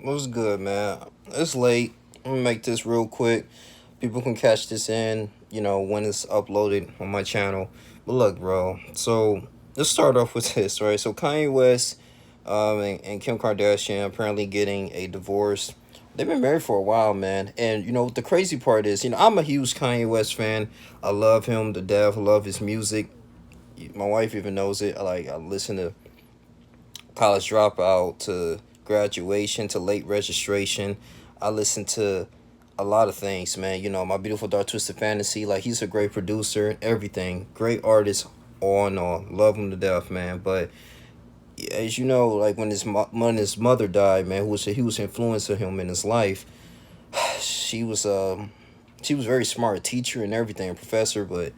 What's good, man? It's late. I'm gonna make this real quick. People can catch this when it's uploaded on my channel. But look, bro. So let's start off with this, right? So Kanye West, and Kim Kardashian apparently getting a divorce. They've been married for a while, man. And the crazy part is, I'm a huge Kanye West fan. I love him to death. I love his music. My wife even knows it. I listen to College Dropout to Graduation to Late Registration. I listen to a lot of things, man. My Beautiful Dark Twisted Fantasy. Like, he's a great producer, everything. Great artist, all in all. Love him to death, man. But as you know, like when his mother died, man, who was a huge influence of him in his life. She was very smart teacher and everything, a professor, but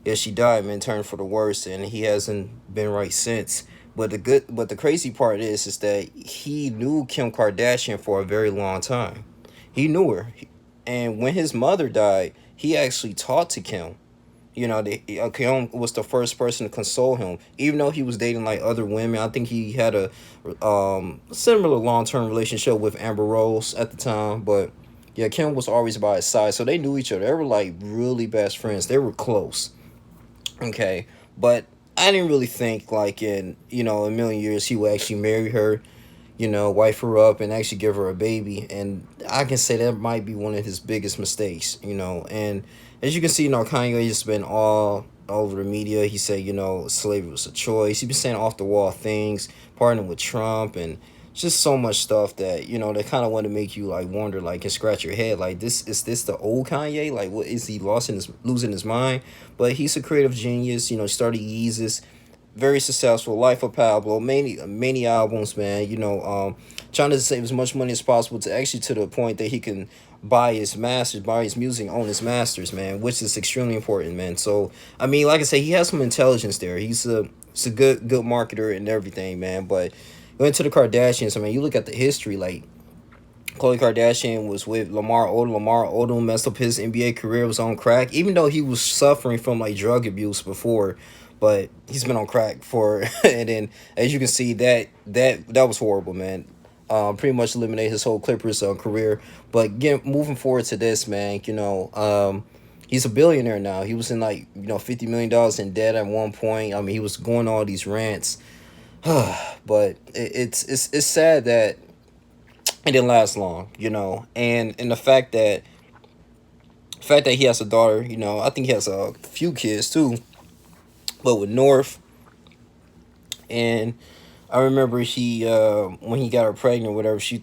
yeah, she died, man, turned for the worse, and he hasn't been right since. But the crazy part is that he knew Kim Kardashian for a very long time. He knew her, and when his mother died, he actually talked to Kim. Kim was the first person to console him, even though he was dating like other women. I think he had a similar long term relationship with Amber Rose at the time, but yeah, Kim was always by his side, so they knew each other. They were like really best friends. They were close. Okay, but I didn't really think like in a million years he would actually marry her, wife her up and actually give her a baby. And I can say that might be one of his biggest mistakes. And as you can see, Kanye has been all over the media. He said, slavery was a choice. He's been saying off the wall things, partnering with Trump, and just so much stuff that they kind of want to make you like wonder, like, and scratch your head, like, this the old Kanye? Like, what is he losing his mind? But he's a creative genius. Started Yeezus, very successful. Life of Pablo, many albums, man. Trying to save as much money as possible to actually to the point that he can buy his masters, buy his music, own his masters, man, which is extremely important, man. So I mean, like I say, he has some intelligence there. He's a good marketer and everything, man. But going to the Kardashians, I mean, you look at the history, like Khloe Kardashian was with Lamar Odom. Lamar Odom messed up his NBA career, was on crack, even though he was suffering from like drug abuse before. But he's been on crack for, and then as you can see, that was horrible, man. Pretty much eliminate his whole Clippers career. But again, moving forward to this, man, he's a billionaire now. He was in like $50 million in debt at one point. I mean, he was going all these rants. But it's sad that it didn't last long, and the fact that he has a daughter, I think he has a few kids too, but with North. And I remember he when he got her pregnant, whatever, she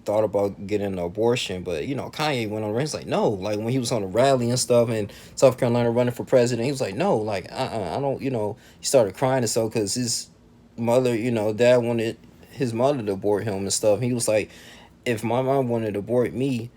thought about getting an abortion, but Kanye went on the rant, like, no, like when he was on a rally and stuff in South Carolina running for president, he was like, no, like, I don't, he started crying and so because his mother, dad wanted his mother to abort him and stuff. He was like, if my mom wanted to abort me,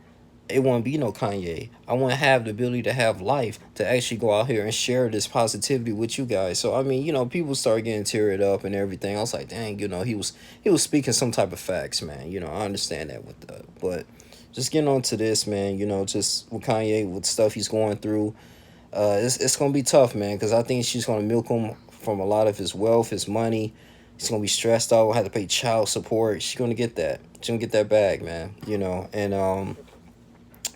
it won't be no Kanye. I want to have the ability to have life, to actually go out here and share this positivity with you guys. So I mean, people started getting teared up and everything. I was like, dang, he was speaking some type of facts, man. I understand that with the, but just getting on to this, man. Just with Kanye, with stuff he's going through, it's gonna be tough, man. Because I think she's gonna milk him from a lot of his wealth, his money. He's gonna be stressed out, have to pay child support. She's gonna get that. She's gonna get that bag, man. And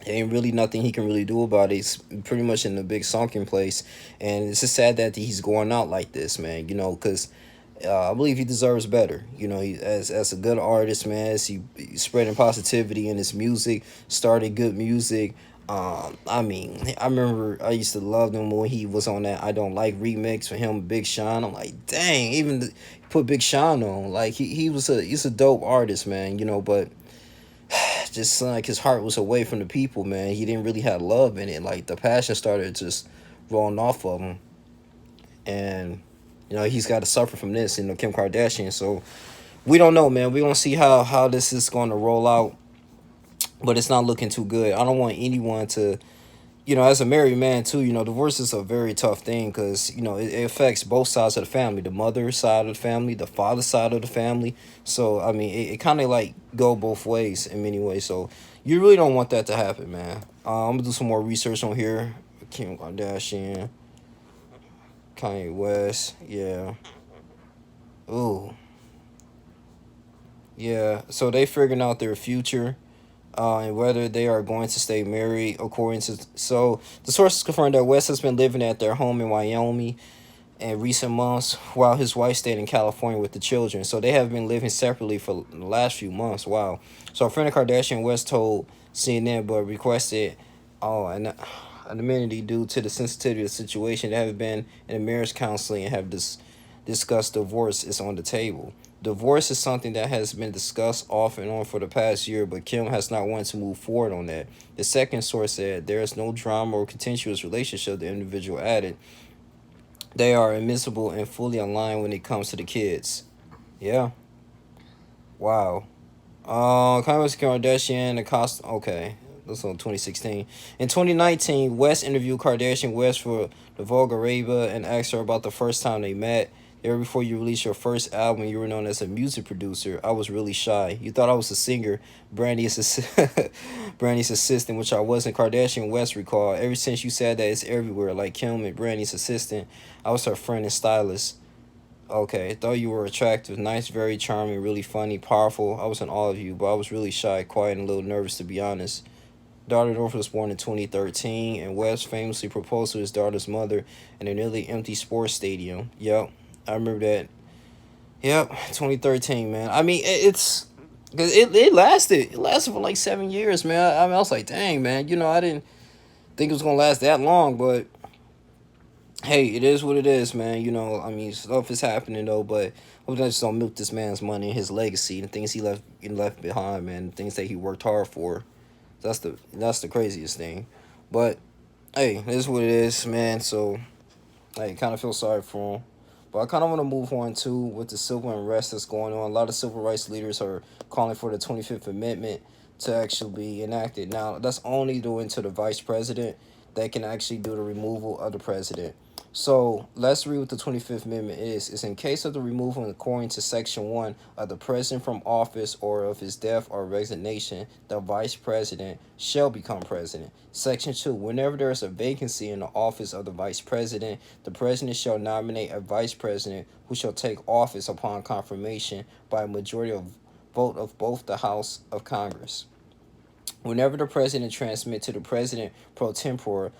ain't really nothing he can really do about it. He's pretty much in a big sunken place, and it's just sad that he's going out like this, man. Because I believe he deserves better. He as a good artist, man. As he's spreading positivity in his music, started good music. I mean, I remember I used to love him when he was on that "I Don't Like" remix for him, Big Sean. I'm like, dang, even put Big Sean on. Like he's a dope artist, man. But just like his heart was away from the people, man. He didn't really have love in it. Like the passion started just rolling off of him, and he's got to suffer from this. Kim Kardashian. So we don't know, man. We gonna see how this is going to roll out, but it's not looking too good. I don't want anyone to. As a married man too, divorce is a very tough thing because it affects both sides of the family, the mother side of the family, the father side of the family. So I mean, it kind of like go both ways in many ways. So you really don't want that to happen, man. I'm gonna do some more research on here. Kim Kardashian, Kanye West, yeah. Ooh, Yeah, so they figuring out their future, and whether they are going to stay married. According to so the sources confirmed that West has been living at their home in Wyoming in recent months, while his wife stayed in California with the children. So they have been living separately for the last few months. Wow. So a friend of Kardashian West told CNN, but requested, an amenity due to the sensitivity of the situation. They have been in a marriage counseling and have discussed divorce is on the table. Divorce is something that has been discussed off and on for the past year, but Kim has not wanted to move forward on that. The second source said there is no drama or contentious relationship, the individual added. They are admissible and fully aligned when it comes to the kids. Yeah. Wow. Kanye Kardashian, the cost. Okay, that's on 2016. In 2019, West interviewed Kardashian West for the Vogue Arabia and asked her about the first time they met. There before you released your first album, you were known as a music producer. I was really shy. You thought I was a singer, Brandy's Brandy's assistant, which I wasn't. Kardashian West recalled. Ever since you said that, it's everywhere. Like Kim and Brandy's assistant, I was her friend and stylist. Okay, thought you were attractive, nice, very charming, really funny, powerful. I was in awe of you, but I was really shy, quiet, and a little nervous to be honest. Daughter North was born in 2013, and West famously proposed to his daughter's mother in a nearly empty sports stadium. Yep, I remember that. Yep, 2013, man. I mean, it's because it lasted. It lasted for like 7 years, man. I mean, I was like, dang, man. I didn't think it was gonna last that long, but hey, it is what it is, man. I mean, stuff is happening though, but I'm just don't milk this man's money and his legacy and things he left behind, man. Things that he worked hard for. That's the craziest thing. But hey, it is what it is, man. So I kind of feel sorry for him. But I kind of want to move on too with the civil unrest that's going on. A lot of civil rights leaders are calling for the 25th Amendment to actually be enacted. Now, that's only doing to the vice president. They can actually do the removal of the president. So let's read what the 25th Amendment is. It's in case of the removal according to Section 1 of the president from office or of his death or resignation, the vice president shall become president. Section 2. Whenever there is a vacancy in the office of the vice president, the president shall nominate a vice president who shall take office upon confirmation by a majority of vote of both the House of Congress. Whenever the president transmit to the president pro tempore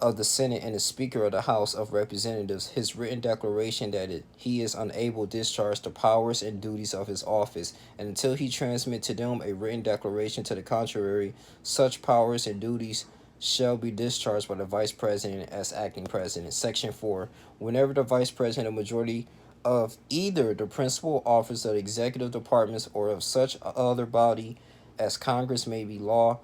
of the Senate and the Speaker of the House of Representatives his written declaration that he is unable to discharge the powers and duties of his office, and until he transmit to them a written declaration to the contrary, such powers and duties shall be discharged by the Vice President as acting President. Section 4. Whenever the Vice President, a majority of either the principal office of the executive departments or of such other body as Congress may be law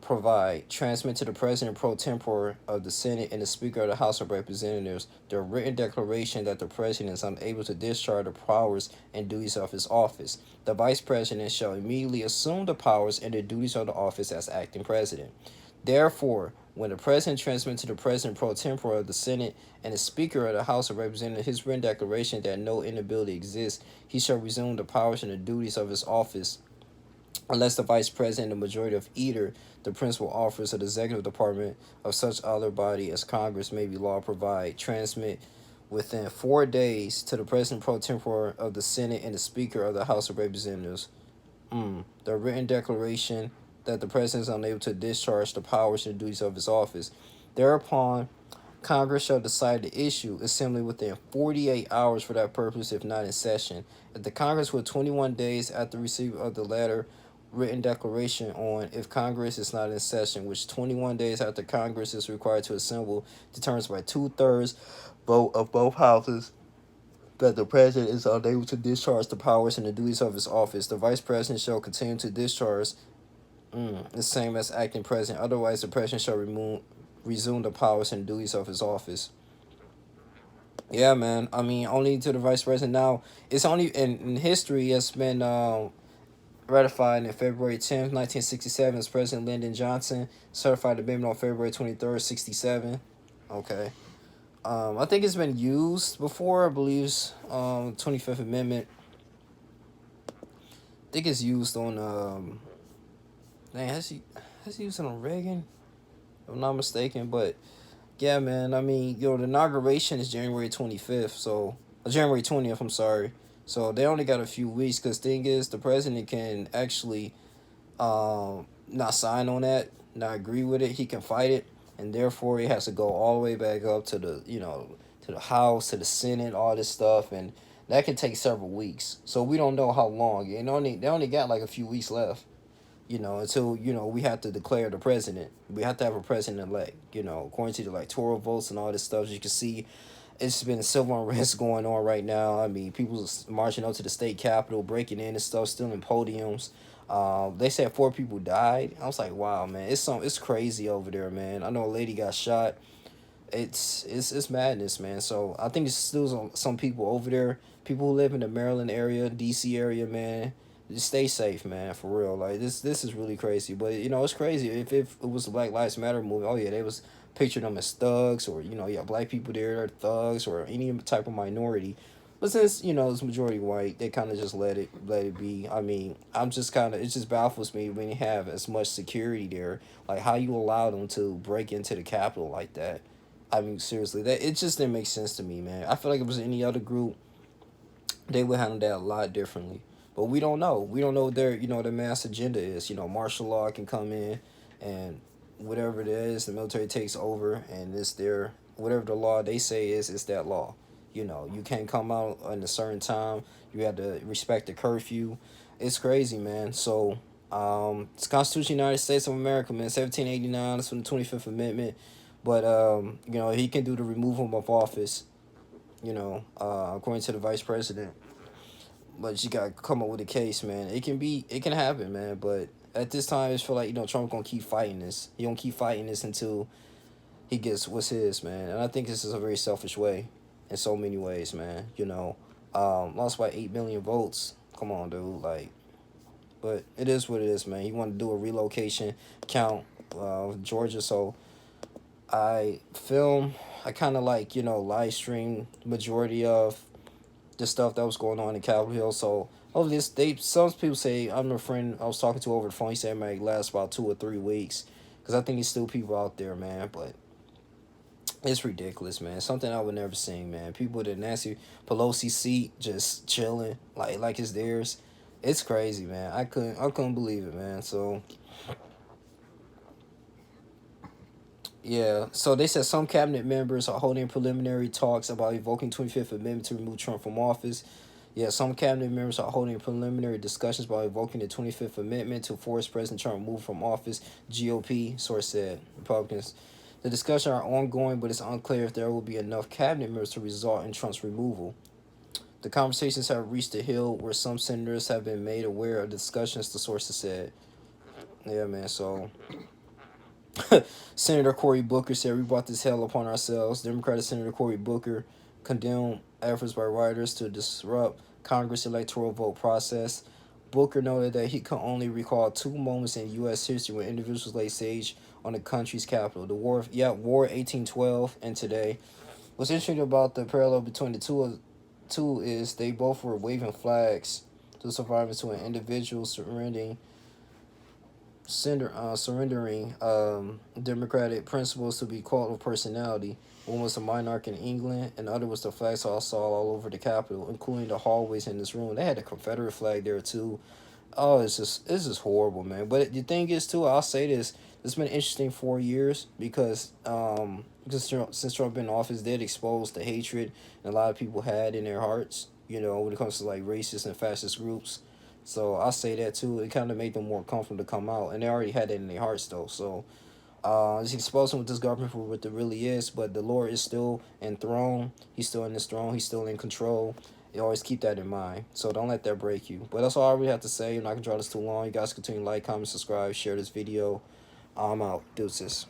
provide, transmit to the President pro tempore of the Senate and the Speaker of the House of Representatives the written declaration that the President is unable to discharge the powers and duties of his office. The Vice President shall immediately assume the powers and the duties of the office as acting President. Therefore, when the President transmits to the President pro tempore of the Senate and the Speaker of the House of Representatives his written declaration that no inability exists, he shall resume the powers and the duties of his office unless the vice president, the majority of either the principal office of the executive department of such other body as Congress may be law provide, transmit within 4 days to the president pro tempore of the Senate and the Speaker of the House of Representatives the written declaration that the president is unable to discharge the powers and duties of his office. Thereupon, Congress shall decide the issue, assembly within 48 hours for that purpose, if not in session. If the Congress with 21 days after receipt of the latter written declaration on, if Congress is not in session, which 21 days after Congress is required to assemble, determines by 2/3 vote of both houses that the president is unable to discharge the powers and the duties of his office, the vice president shall continue to discharge the same as acting president. Otherwise, the president shall resume the powers and duties of his office. Yeah, man. I mean, only to the vice president. Now, it's only in history. It's been ratified in February 10th, 1967, as President Lyndon Johnson certified the amendment on February 23rd, 67. Okay. I think it's been used before. I believe 25th Amendment. I think it's used on dang, has he used it on Reagan? If I'm not mistaken, but yeah, man. I mean, the inauguration is January 25th, so January 20th. I'm sorry. So they only got a few weeks. Because thing is, the president can actually not sign on that, not agree with it. He can fight it, and therefore it has to go all the way back up to the to the House, to the Senate, all this stuff, and that can take several weeks. So we don't know how long. And they only got like a few weeks left. Until we have to declare the president. We have to have a president elect. According to the electoral votes and all this stuff, as you can see, it's been a civil unrest going on right now. I mean, people marching up to the state capitol, breaking in and stuff, stealing podiums. They said 4 people died. I was like, wow, man, it's crazy over there, man. I know a lady got shot. It's madness, man. So I think it's still some people over there, people who live in the Maryland area, DC area, man. Just stay safe, man, for real. Like this is really crazy. But it's crazy. If it was the Black Lives Matter movement, oh yeah, they was picturing them as thugs, or black people there are thugs, or any type of minority. But since it's majority white, they kind of just let it be. I mean, it just baffles me when you have as much security there. Like, how you allow them to break into the Capitol like that. I mean, seriously, that it just didn't make sense to me, man. I feel like if it was any other group, they would handle that a lot differently. But we don't know. We don't know what their mass agenda is. Martial law can come in, and whatever it is, the military takes over, and it's their whatever the law they say is, it's that law. You can't come out at a certain time. You have to respect the curfew. It's crazy, man. So, it's Constitution of the United States of America, man. 1789. That's from the 25th Amendment. But he can do the removal of office. According to the vice president. But you gotta come up with a case, man. It can happen, man. But at this time, I just feel like Trump gonna keep fighting this. He gonna keep fighting this until he gets what's his, man. And I think this is a very selfish way, in so many ways, man. Lost by 8 million votes. Come on, dude. Like, but it is what it is, man. He wanted to do a relocation count, Georgia. So I kind of like live stream majority of the stuff that was going on in Capitol Hill. So over this, some people say, I'm a friend I was talking to over the phone. He said it might last about 2 or 3 weeks, because I think there's still people out there, man. But it's ridiculous, man. Something I would never seen, man. People at Nancy Pelosi seat just chilling, like it's theirs. It's crazy, man. I couldn't believe it, man. So yeah, so they said some cabinet members are holding preliminary talks about evoking 25th Amendment to remove Trump from office. Yeah, some cabinet members are holding preliminary discussions about evoking the 25th Amendment to force President Trump removed from office, GOP, source said. Republicans. The discussions are ongoing, but it's unclear if there will be enough cabinet members to result in Trump's removal. The conversations have reached a hill where some senators have been made aware of the discussions, the sources said. Yeah, man, so Senator Cory Booker said, "We brought this hell upon ourselves." Democratic Senator Cory Booker condemned efforts by writers to disrupt Congress' electoral vote process. Booker noted that he could only recall 2 moments in U.S. history when individuals laid siege on the country's capital: the War 1812 and today. What's interesting about the parallel between the two is they both were waving flags to survivors to an individual surrendering democratic principles to be cult of personality. One was a monarch in England, and the other was the flags I saw all over the Capitol, including the hallways in this room. They had a Confederate flag there too. Oh, it's just horrible, man. But the thing is too, I'll say this: it's been interesting 4 years because since Trump been in office, did expose the hatred a lot of people had in their hearts. When it comes to like racist and fascist groups. So I say that too. It kind of made them more comfortable to come out, and they already had that in their hearts though. So it's exposing what this government for what it really is. But the Lord is still enthroned. He's still in his throne. He's still in control. You always keep that in mind. So don't let that break you. But that's all I really have to say. I'm not gonna draw this too long. You guys continue to like, comment, subscribe, share this video. I'm out. Deuces.